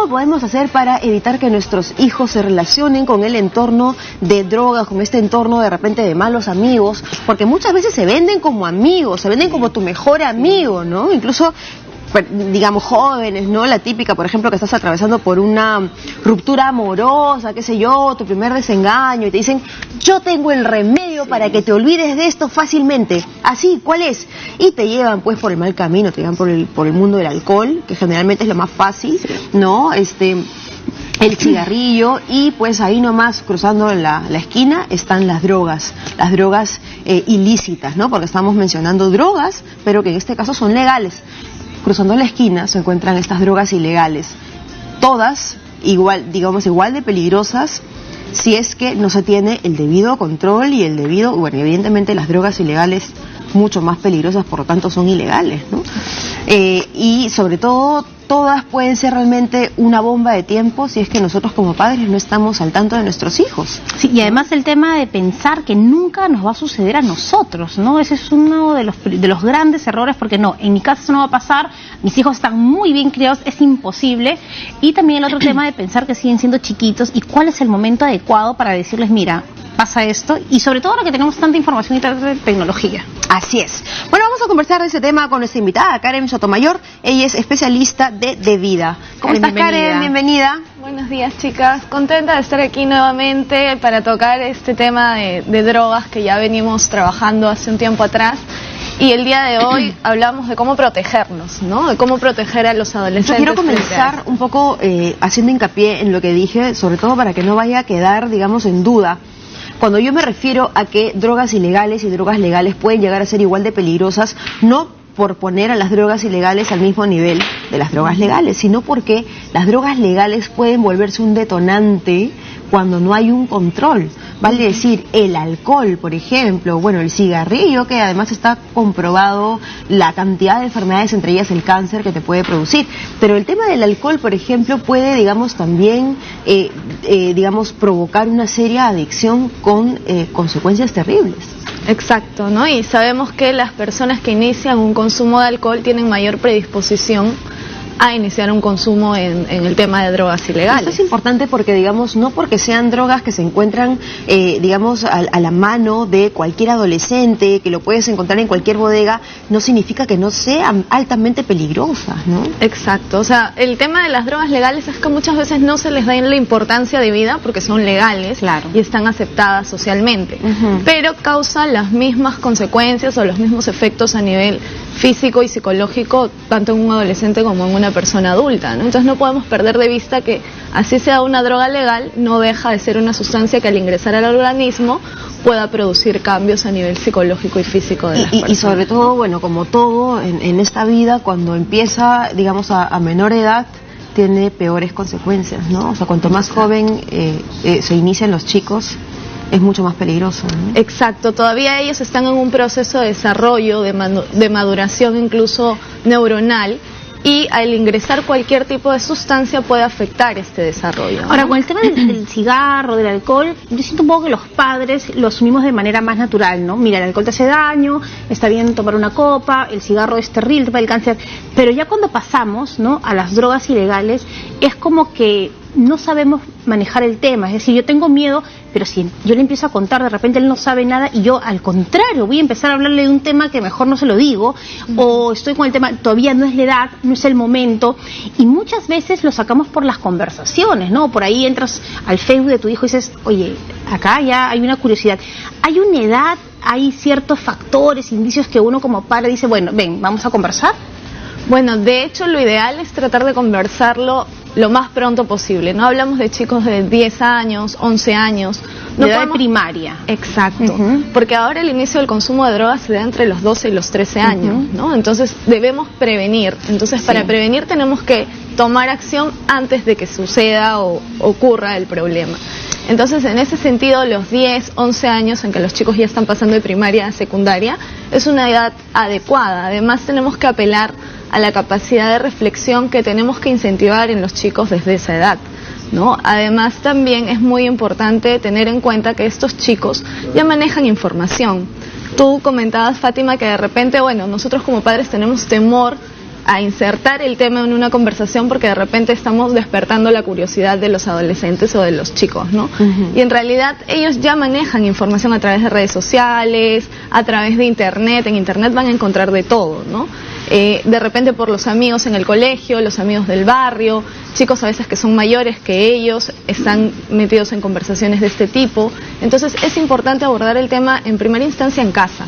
¿Cómo podemos hacer para evitar que nuestros hijos se relacionen con el entorno de drogas, con este entorno de repente de malos amigos? Porque muchas veces se venden como amigos, se venden como tu mejor amigo, ¿no? Incluso, digamos, jóvenes, ¿no? La típica, por ejemplo, que estás atravesando por una ruptura amorosa, qué sé yo, tu primer desengaño, y te dicen, yo tengo el remedio para que te olvides de esto fácilmente. Así, ¿cuál es? Y te llevan, pues, por el mal camino, te llevan por el mundo del alcohol, que generalmente es lo más fácil, ¿no? El cigarrillo, y pues ahí nomás, cruzando la esquina, están las drogas ilícitas, ¿no? Porque estamos mencionando drogas, pero que en este caso son legales. Cruzando la esquina se encuentran estas drogas ilegales, todas igual de peligrosas si es que no se tiene el debido control y bueno, evidentemente las drogas ilegales mucho más peligrosas, por lo tanto son ilegales, ¿no? Y sobre todo, todas pueden ser realmente una bomba de tiempo si es que nosotros como padres no estamos al tanto de nuestros hijos. Sí, y además el tema de pensar que nunca nos va a suceder a nosotros, ¿no? Ese es uno de los grandes errores, porque no, en mi casa eso no va a pasar, mis hijos están muy bien criados, es imposible. Y también el otro tema de pensar que siguen siendo chiquitos y cuál es el momento adecuado para decirles, mira, pasa esto, y sobre todo ahora que tenemos tanta información y tanta tecnología. Así es. Bueno, vamos a conversar de ese tema con nuestra invitada, Karen Sotomayor. Ella es especialista de vida. ¿Cómo estás, Karen? Bienvenida. Buenos días, chicas. Contenta de estar aquí nuevamente para tocar este tema de drogas que ya venimos trabajando hace un tiempo atrás. Y el día de hoy hablamos de cómo protegernos, ¿no? De cómo proteger a los adolescentes. Yo quiero comenzar un poco haciendo hincapié en lo que dije, sobre todo para que no vaya a quedar, digamos, en duda. Cuando yo me refiero a que drogas ilegales y drogas legales pueden llegar a ser igual de peligrosas, no por poner a las drogas ilegales al mismo nivel de las drogas legales, sino porque las drogas legales pueden volverse un detonante cuando no hay un control. Vale decir, el alcohol, por ejemplo, bueno, el cigarrillo, que además está comprobado la cantidad de enfermedades, entre ellas el cáncer, que te puede producir. Pero el tema del alcohol, por ejemplo, puede, digamos, también, provocar una seria adicción con consecuencias terribles. Exacto, ¿no? Y sabemos que las personas que inician un consumo de alcohol tienen mayor predisposición a iniciar un consumo en el tema de drogas ilegales. Esto es importante porque, digamos, no porque sean drogas que se encuentran, a la mano de cualquier adolescente, que lo puedes encontrar en cualquier bodega, no significa que no sean altamente peligrosas, ¿no? Exacto, o sea, el tema de las drogas legales es que muchas veces no se les da la importancia debida porque son legales, claro, y están aceptadas socialmente, pero causan las mismas consecuencias o los mismos efectos a nivel físico y psicológico, tanto en un adolescente como en una persona adulta, ¿no? Entonces no podemos perder de vista que así sea una droga legal, no deja de ser una sustancia que al ingresar al organismo pueda producir cambios a nivel psicológico y físico de las personas. Y sobre todo, bueno, como todo en esta vida, cuando empieza, digamos, a menor edad, tiene peores consecuencias, ¿no? O sea, cuanto más joven se inician los chicos, es mucho más peligroso, ¿no? Exacto, todavía ellos están en un proceso de desarrollo, de maduración incluso neuronal, y al ingresar cualquier tipo de sustancia puede afectar este desarrollo, ¿no? Ahora, con el tema del cigarro, del alcohol, yo siento un poco que los padres lo asumimos de manera más natural, ¿no? Mira, el alcohol te hace daño, está bien tomar una copa, el cigarro es terrible para el cáncer, pero ya cuando pasamos, ¿no?, a las drogas ilegales, es como que no sabemos manejar el tema. Es decir, yo tengo miedo, pero si yo le empiezo a contar, de repente él no sabe nada y yo al contrario voy a empezar a hablarle de un tema que mejor no se lo digo, o estoy con el tema, todavía no es la edad, no es el momento, y muchas veces lo sacamos por las conversaciones, ¿no? Por ahí entras al Facebook de tu hijo y dices, oye, acá ya hay una curiosidad, hay una edad, hay ciertos factores, indicios que uno como padre dice, bueno, ven, vamos a conversar. Bueno, de hecho lo ideal es tratar de conversarlo lo más pronto posible. No hablamos de chicos de 10 años, 11 años. No, de edad primaria. Exacto, porque ahora el inicio del consumo de drogas se da entre los 12 y los 13 años, ¿no? Entonces debemos prevenir. Entonces para prevenir tenemos que tomar acción antes de que suceda o ocurra el problema. Entonces, en ese sentido, los 10, 11 años en que los chicos ya están pasando de primaria a secundaria, es una edad adecuada. Además, tenemos que apelar a la capacidad de reflexión que tenemos que incentivar en los chicos desde esa edad, ¿no? Además, también es muy importante tener en cuenta que estos chicos ya manejan información. Tú comentabas, Fátima, que de repente, bueno, nosotros como padres tenemos temor a insertar el tema en una conversación porque de repente estamos despertando la curiosidad de los adolescentes o de los chicos, ¿no? Y en realidad ellos ya manejan información a través de redes sociales, a través de internet. En internet van a encontrar de todo, ¿no? De repente por los amigos en el colegio, los amigos del barrio, chicos a veces que son mayores que ellos, están metidos en conversaciones de este tipo. Entonces es importante abordar el tema en primera instancia en casa,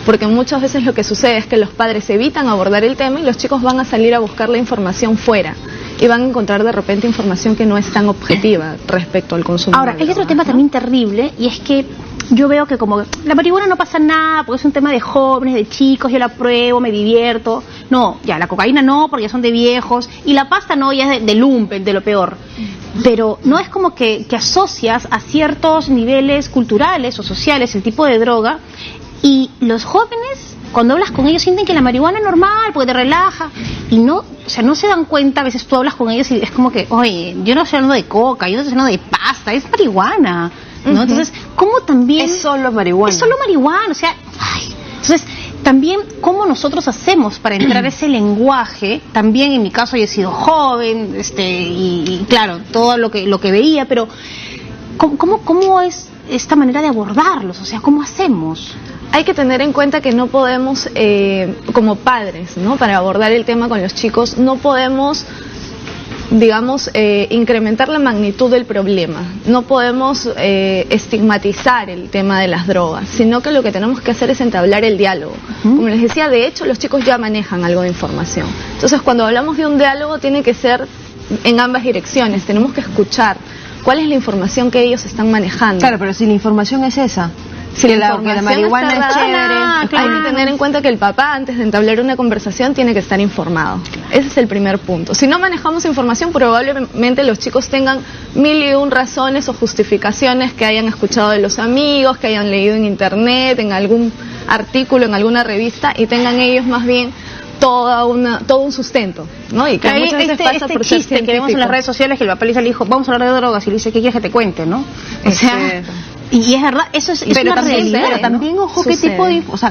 porque muchas veces lo que sucede es que los padres evitan abordar el tema y los chicos van a salir a buscar la información fuera y van a encontrar de repente información que no es tan objetiva respecto al consumo. Ahora, hay otro tema también terrible, y es que yo veo que como la marihuana no pasa nada porque es un tema de jóvenes, de chicos, yo la pruebo, me divierto. No, ya la cocaína no, porque ya son de viejos, y la pasta no, ya es de lumpen, de lo peor. Pero no es como que asocias a ciertos niveles culturales o sociales el tipo de droga, y los jóvenes, cuando hablas con ellos, sienten que la marihuana es normal, porque te relaja, y no, o sea, no se dan cuenta. A veces tú hablas con ellos y es como que, oye, yo no estoy hablando de coca, yo no estoy hablando de pasta, es marihuana, ¿no? Entonces, ¿cómo también? Es solo marihuana. Es solo marihuana, o sea, ay. Entonces, también, ¿cómo nosotros hacemos para entrar a ese lenguaje? También, en mi caso, yo he sido joven, y claro, todo lo que veía, pero ¿cómo es esta manera de abordarlos? O sea, ¿cómo hacemos? Hay que tener en cuenta que no podemos, como padres, ¿no? Para abordar el tema con los chicos, no podemos, digamos, incrementar la magnitud del problema. No podemos estigmatizar el tema de las drogas, sino que lo que tenemos que hacer es entablar el diálogo. Como les decía, de hecho, los chicos ya manejan algo de información. Entonces, cuando hablamos de un diálogo, tiene que ser en ambas direcciones. Tenemos que escuchar cuál es la información que ellos están manejando. Claro, pero si la información es esa, si que la marihuana es chévere, hay que tener en cuenta que el papá, antes de entablar una conversación, tiene que estar informado. Ese es el primer punto. Si no manejamos información, probablemente los chicos tengan 1001 razones o justificaciones que hayan escuchado de los amigos, que hayan leído en internet, en algún artículo, en alguna revista, y tengan ellos más bien todo un sustento, ¿no? Y que muchas veces pasa por ser chiste que vemos en las redes sociales, que el papá le dice al hijo, vamos a hablar de drogas, y le dice, ¿qué quieres que te cuente, no? O sea, y es verdad, eso es pero una realidad. Pero también, ojo, qué tipo de, o sea,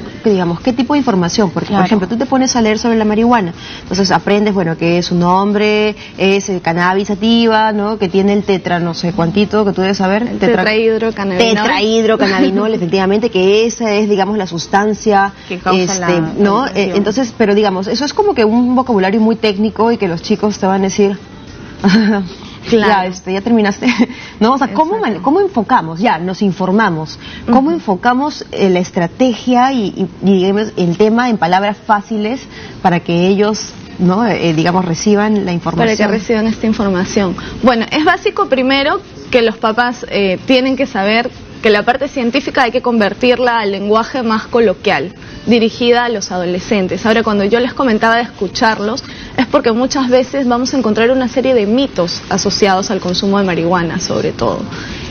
qué tipo de información, porque por ejemplo, tú te pones a leer sobre la marihuana, entonces aprendes, bueno, que es un nombre, es cannabis sativa, ¿no? Que tiene el tetra, no sé cuántito, que tú debes saber. Tetrahidrocannabinol, efectivamente, que esa es, digamos, la sustancia que causa ¿no? Entonces, pero digamos, eso es como que un vocabulario muy técnico y que los chicos te van a decir... Claro. Ya terminaste, ¿no? O sea, ¿cómo enfocamos? Ya, nos informamos. ¿Cómo enfocamos la estrategia y digamos, el tema en palabras fáciles para que ellos, ¿no? Digamos, reciban la información? Para que reciban esta información. Bueno, es básico primero que los papás tienen que saber que la parte científica hay que convertirla al lenguaje más coloquial, dirigida a los adolescentes. Ahora, cuando yo les comentaba de escucharlos, es porque muchas veces vamos a encontrar una serie de mitos asociados al consumo de marihuana, sobre todo.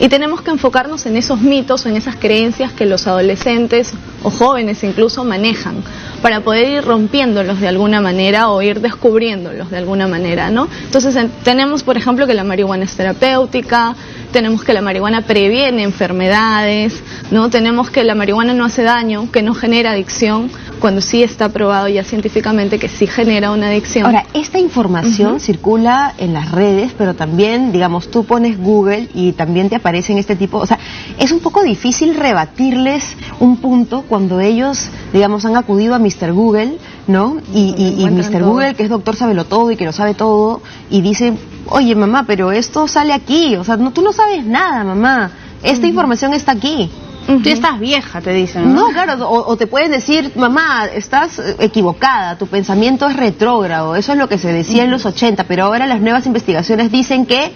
Y tenemos que enfocarnos en esos mitos o en esas creencias que los adolescentes o jóvenes incluso manejan, para poder ir rompiéndolos de alguna manera o ir descubriéndolos de alguna manera, ¿no? Entonces tenemos, por ejemplo, que la marihuana es terapéutica, tenemos que la marihuana previene enfermedades, ¿no? Tenemos que la marihuana no hace daño, que no genera adicción, cuando sí está probado ya científicamente que sí genera una adicción. Ahora, esta información circula en las redes, pero también, digamos, tú pones Google y también te aparecen este tipo, o sea, es un poco difícil rebatirles un punto cuando ellos, digamos, han acudido a Mr. Google, ¿no? Y Mr. Google, que es doctor todo y que lo sabe todo, y dice, oye, mamá, pero esto sale aquí, o sea, tú no sabes nada, mamá, esta información está aquí. Tú estás vieja, te dicen, ¿no? No, claro, o te pueden decir, mamá, estás equivocada, tu pensamiento es retrógrado, eso es lo que se decía en los 80, pero ahora las nuevas investigaciones dicen que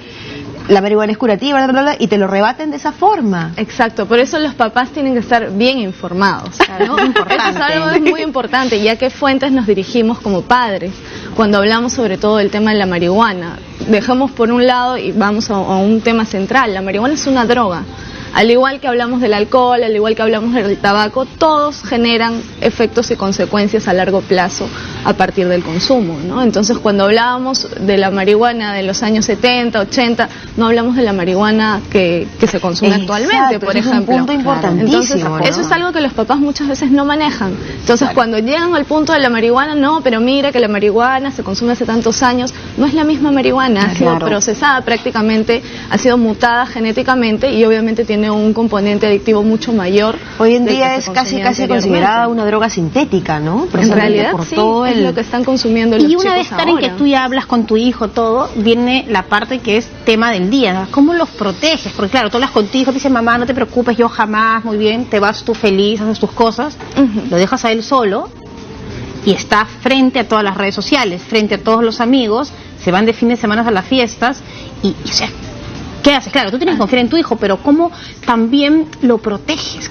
la marihuana es curativa, bla, bla, bla, y te lo rebaten de esa forma. Exacto, por eso los papás tienen que estar bien informados, ¿no? Eso es algo muy importante, ya que fuentes nos dirigimos como padres cuando hablamos sobre todo del tema de la marihuana. Dejamos por un lado y vamos a un tema central. La marihuana es una droga. Al igual que hablamos del alcohol, al igual que hablamos del tabaco, todos generan efectos y consecuencias a largo plazo a partir del consumo, ¿no? Entonces, cuando hablábamos de la marihuana de los años 70, 80, no hablamos de la marihuana que se consume actualmente, por ejemplo. Es un punto importantísimo. Entonces, eso es algo que los papás muchas veces no manejan. Entonces, cuando llegan al punto de la marihuana, no, pero mira que la marihuana se consume hace tantos años, no es la misma marihuana, ha sido procesada prácticamente, ha sido mutada genéticamente y obviamente tiene un componente adictivo mucho mayor. Hoy en día es casi considerada una droga sintética, ¿no? En realidad por sí, todo es lo que están consumiendo los chicos ahora. Y una vez, Karen, que tú ya hablas con tu hijo todo, viene la parte que es tema del día, ¿no? ¿Cómo los proteges? Porque claro, tú hablas con tu hijo, te dice, mamá, no te preocupes, yo jamás, muy bien, te vas tú feliz, haces tus cosas, lo dejas a él solo y está frente a todas las redes sociales, frente a todos los amigos, se van de fin de semana a las fiestas y o sea, ¿qué haces? Claro, tú tienes que confiar en tu hijo, pero ¿cómo también lo proteges?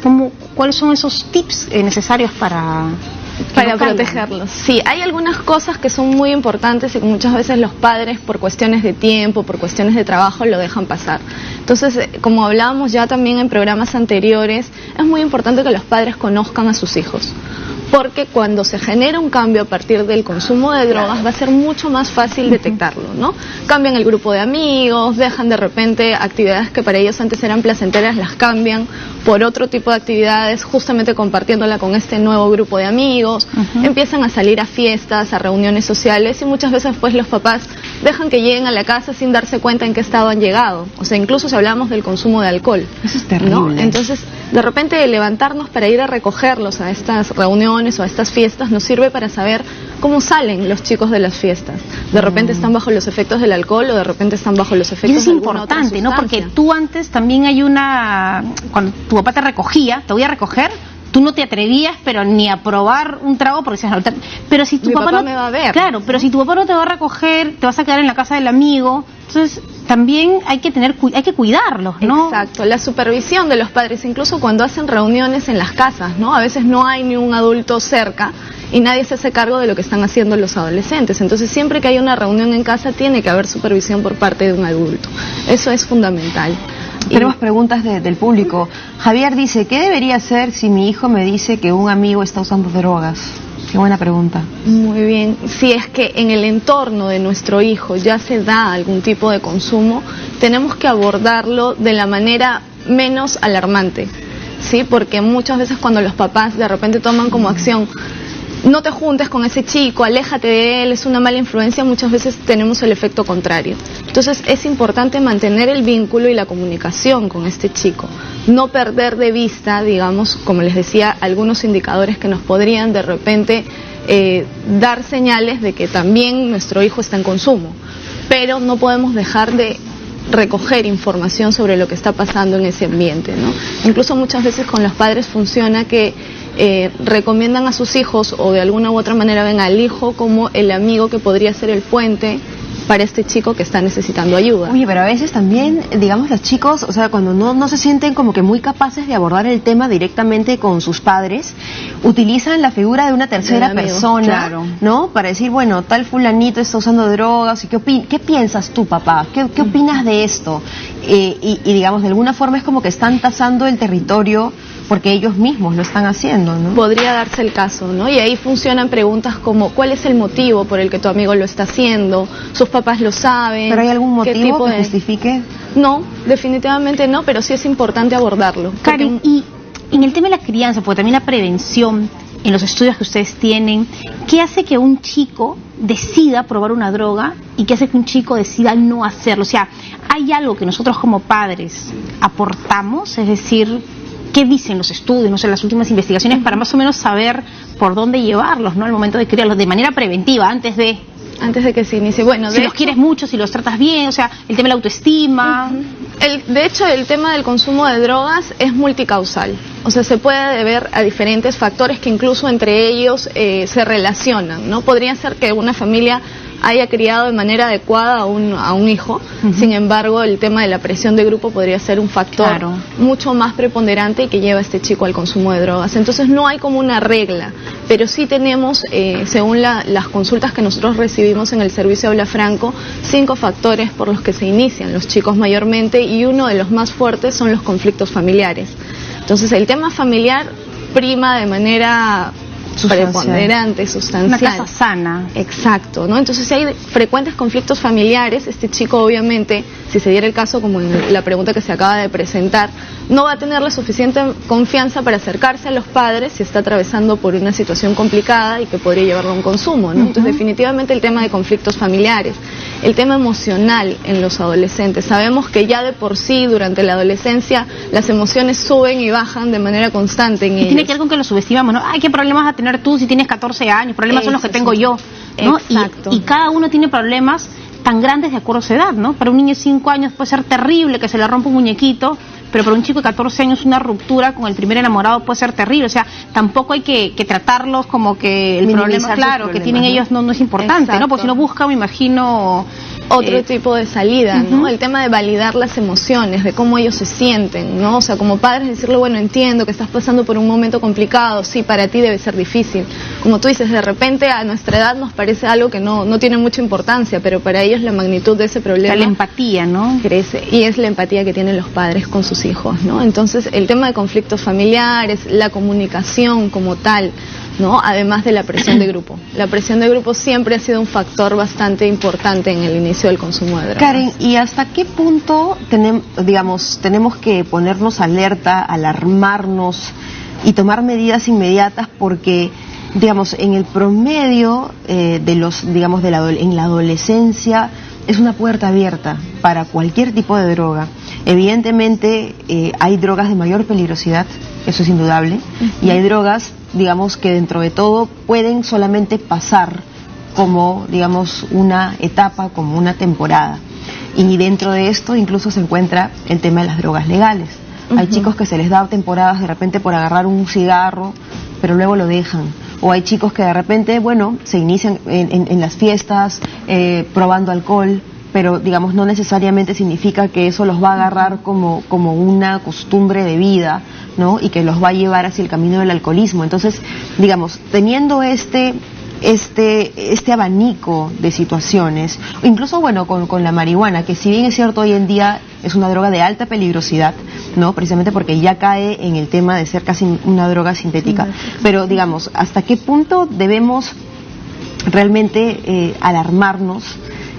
¿Cuáles son esos tips necesarios para protegerlos? Sí, hay algunas cosas que son muy importantes y que muchas veces los padres, por cuestiones de tiempo, por cuestiones de trabajo, lo dejan pasar. Entonces, como hablábamos ya también en programas anteriores, es muy importante que los padres conozcan a sus hijos. Porque cuando se genera un cambio a partir del consumo de drogas va a ser mucho más fácil detectarlo, ¿no? Cambian el grupo de amigos, dejan de repente actividades que para ellos antes eran placenteras, las cambian por otro tipo de actividades, justamente compartiéndola con este nuevo grupo de amigos, empiezan a salir a fiestas, a reuniones sociales y muchas veces pues los papás dejan que lleguen a la casa sin darse cuenta en qué estado han llegado. O sea, incluso si hablamos del consumo de alcohol. Eso es terrible. ¿No? Entonces, de repente levantarnos para ir a recogerlos a estas reuniones o a estas fiestas nos sirve para saber cómo salen los chicos de las fiestas. De repente están bajo los efectos del alcohol o de repente están bajo los efectos de alguna otra sustancia. Y es importante, ¿no? Porque tú antes también hay cuando tu papá te recogía, te voy a recoger, tú no te atrevías, pero ni a probar un trago porque decías, no, pero si tu papá no me va a ver. Claro, pero si tu papá no te va a recoger, te vas a quedar en la casa del amigo. Entonces, también hay que cuidarlos, ¿no? Exacto, la supervisión de los padres, incluso cuando hacen reuniones en las casas, ¿no? A veces no hay ni un adulto cerca y nadie se hace cargo de lo que están haciendo los adolescentes. Entonces, siempre que hay una reunión en casa, tiene que haber supervisión por parte de un adulto. Eso es fundamental. Tenemos preguntas del público. Javier dice, ¿qué debería hacer si mi hijo me dice que un amigo está usando drogas? Qué buena pregunta. Muy bien. Si es que en el entorno de nuestro hijo ya se da algún tipo de consumo, tenemos que abordarlo de la manera menos alarmante, ¿sí? Porque muchas veces cuando los papás de repente toman como acción, no te juntes con ese chico, aléjate de él, es una mala influencia, muchas veces tenemos el efecto contrario. Entonces es importante mantener el vínculo y la comunicación con este chico, no perder de vista, digamos, como les decía, algunos indicadores que nos podrían de repente dar señales de que también nuestro hijo está en consumo, pero no podemos dejar de recoger información sobre lo que está pasando en ese ambiente, ¿no? Incluso muchas veces con los padres funciona que recomiendan a sus hijos o de alguna u otra manera ven al hijo como el amigo que podría ser el puente para este chico que está necesitando ayuda. Oye, pero a veces también, digamos, los chicos, o sea, cuando no se sienten como que muy capaces de abordar el tema directamente con sus padres, utilizan la figura de una tercera persona, claro, ¿no? Para decir, bueno, tal fulanito está usando drogas, y ¿qué piensas tú, papá? ¿Qué opinas de esto? Y digamos, de alguna forma es como que están tasando el territorio porque ellos mismos lo están haciendo, ¿no? Podría darse el caso, ¿no? Y ahí funcionan preguntas como, ¿cuál es el motivo por el que tu amigo lo está haciendo? ¿Sus papás lo saben? ¿Pero hay algún motivo que justifique? No, definitivamente no, pero sí es importante abordarlo. Karen, y en el tema de la crianza, porque también la prevención, en los estudios que ustedes tienen, ¿qué hace que un chico decida probar una droga y qué hace que un chico decida no hacerlo? O sea, ¿hay algo que nosotros como padres aportamos? Es decir, ¿qué dicen los estudios, no sé, las últimas investigaciones para más o menos saber por dónde llevarlos, ¿no? Al momento de criarlos, de manera preventiva, antes de que se inicie. Bueno, si los quieres mucho, si los tratas bien, o sea, el tema de la autoestima. De hecho, el tema del consumo de drogas es multicausal. O sea, se puede deber a diferentes factores que incluso entre ellos se relacionan, ¿no? Podría ser que una familia haya criado de manera adecuada a un hijo, sin embargo el tema de la presión de grupo podría ser un factor mucho más preponderante y que lleva a este chico al consumo de drogas. Entonces no hay como una regla, pero sí tenemos, según las consultas que nosotros recibimos en el servicio Habla Franco, 5 factores por los que se inician los chicos mayormente, y uno de los más fuertes son los conflictos familiares. Entonces el tema familiar prima de manera preponderante, sustancial. Una casa sana. Exacto, ¿no? Entonces, si hay frecuentes conflictos familiares, este chico obviamente, si se diera el caso, como en la pregunta que se acaba de presentar, no va a tener la suficiente confianza para acercarse a los padres si está atravesando por una situación complicada y que podría llevarlo a un consumo, ¿no? Entonces, definitivamente el tema de conflictos familiares, el tema emocional en los adolescentes. Sabemos que ya de por sí, durante la adolescencia, las emociones suben y bajan de manera constante en ellos. Tiene que ver con que lo subestimamos, ¿no? Ay, ¿qué problemas vas a tener tú si tienes 14 años? Problemas son los que tengo yo, ¿no? Exacto. Y cada uno tiene problemas tan grandes de acuerdo a su edad, ¿no? Para un niño de 5 años puede ser terrible que se le rompa un muñequito, pero para un chico de 14 años una ruptura con el primer enamorado puede ser terrible. O sea, tampoco hay que tratarlos como que el problema, claro, que tienen ellos no es importante, ¿no? Porque si no busca, me imagino... otro tipo de salida, ¿no? El tema de validar las emociones, de cómo ellos se sienten, ¿no? O sea, como padres decirle, bueno, entiendo que estás pasando por un momento complicado, sí, para ti debe ser difícil. Como tú dices, de repente a nuestra edad nos parece algo que no tiene mucha importancia, pero para ellos la magnitud de ese problema... La empatía, ¿no? Crece, y es la empatía que tienen los padres con sus hijos, ¿no? Entonces, el tema de conflictos familiares, la comunicación como tal, ¿no? Además de la presión de grupo. La presión de grupo siempre ha sido un factor bastante importante en el inicio del consumo de drogas. Karen, ¿y hasta qué punto tenemos que ponernos alerta, alarmarnos y tomar medidas inmediatas? Porque, digamos, en el promedio en la adolescencia es una puerta abierta para cualquier tipo de droga. Evidentemente hay drogas de mayor peligrosidad, eso es indudable, y hay drogas, digamos, que dentro de todo pueden solamente pasar como, digamos, una etapa, como una temporada. Y dentro de esto incluso se encuentra el tema de las drogas legales. Hay chicos que se les da temporadas de repente por agarrar un cigarro, pero luego lo dejan. O hay chicos que de repente, bueno, se inician en las fiestas probando alcohol, pero digamos no necesariamente significa que eso los va a agarrar como una costumbre de vida, ¿no? Y que los va a llevar hacia el camino del alcoholismo. Entonces, digamos, teniendo este abanico de situaciones, incluso bueno con la marihuana, que si bien es cierto hoy en día es una droga de alta peligrosidad, ¿no? Precisamente porque ya cae en el tema de ser casi una droga sintética, pero digamos, ¿hasta qué punto debemos realmente alarmarnos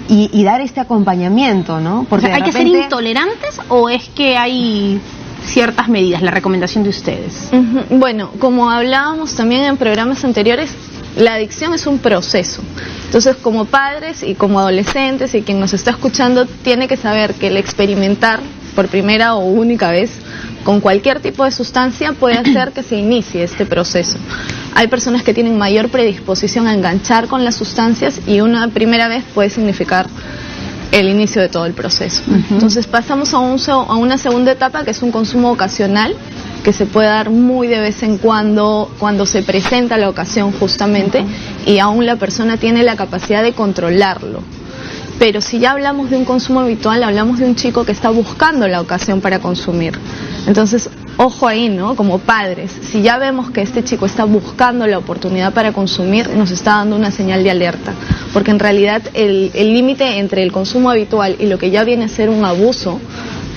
y dar este acompañamiento, ¿no? Porque o sea, ¿hay que ser intolerantes o es que hay ciertas medidas, la recomendación de ustedes? Bueno, como hablábamos también en programas anteriores, la adicción es un proceso. Entonces, como padres y como adolescentes y quien nos está escuchando, tiene que saber que el experimentar por primera o única vez con cualquier tipo de sustancia puede hacer que se inicie este proceso. Hay personas que tienen mayor predisposición a enganchar con las sustancias y una primera vez puede significar el inicio de todo el proceso. Entonces pasamos a una segunda etapa, que es un consumo ocasional, que se puede dar muy de vez en cuando se presenta la ocasión justamente, y aún la persona tiene la capacidad de controlarlo. Pero si ya hablamos de un consumo habitual, hablamos de un chico que está buscando la ocasión para consumir. Entonces, ojo ahí, ¿no? Como padres, si ya vemos que este chico está buscando la oportunidad para consumir, nos está dando una señal de alerta. Porque en realidad el límite entre el consumo habitual y lo que ya viene a ser un abuso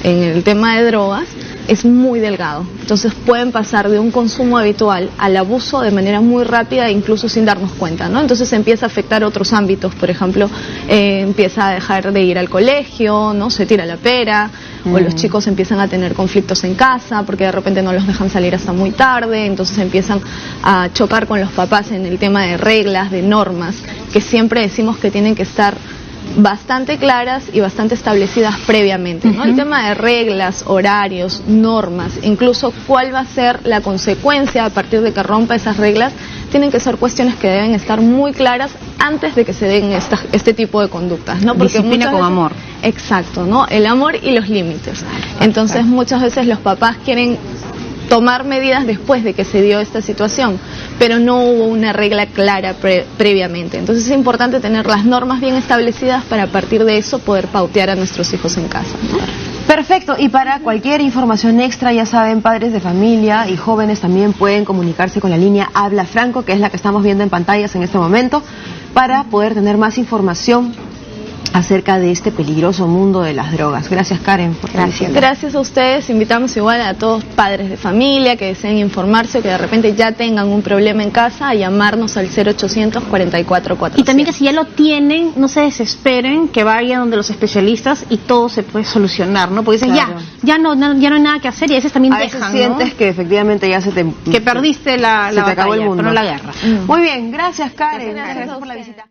en el tema de drogas es muy delgado. Entonces pueden pasar de un consumo habitual al abuso de manera muy rápida e incluso sin darnos cuenta, ¿no? Entonces empieza a afectar otros ámbitos, por ejemplo, empieza a dejar de ir al colegio, ¿no? Se tira la pera, o los chicos empiezan a tener conflictos en casa porque de repente no los dejan salir hasta muy tarde, entonces empiezan a chocar con los papás en el tema de reglas, de normas, que siempre decimos que tienen que estar bastante claras y bastante establecidas previamente, ¿no? El tema de reglas, horarios, normas, incluso cuál va a ser la consecuencia a partir de que rompa esas reglas, tienen que ser cuestiones que deben estar muy claras antes de que se den este tipo de conductas, ¿no? Porque disciplina con amor. Exacto, ¿no? El amor y los límites. Entonces muchas veces los papás quieren tomar medidas después de que se dio esta situación, pero no hubo una regla clara previamente. Entonces es importante tener las normas bien establecidas para a partir de eso poder pautear a nuestros hijos en casa, ¿no? Perfecto, y para cualquier información extra, ya saben, padres de familia y jóvenes también pueden comunicarse con la línea Habla Franco, que es la que estamos viendo en pantallas en este momento, para poder tener más información acerca de este peligroso mundo de las drogas. Gracias, Karen, por la visita. Gracias a ustedes. Invitamos igual a todos padres de familia que deseen informarse o que de repente ya tengan un problema en casa a llamarnos al 0800 44 Y también que si ya lo tienen, no se desesperen, que vayan donde los especialistas y todo se puede solucionar, ¿no? Porque dices, Claro. ya no hay nada que hacer y a veces también A veces dejan, sientes ¿no? que efectivamente ya se te... Que perdiste la se te acabó el batalla, mundo. pero no la guerra. Muy bien, gracias, Karen. Gracias a Gracias por la ustedes. visita.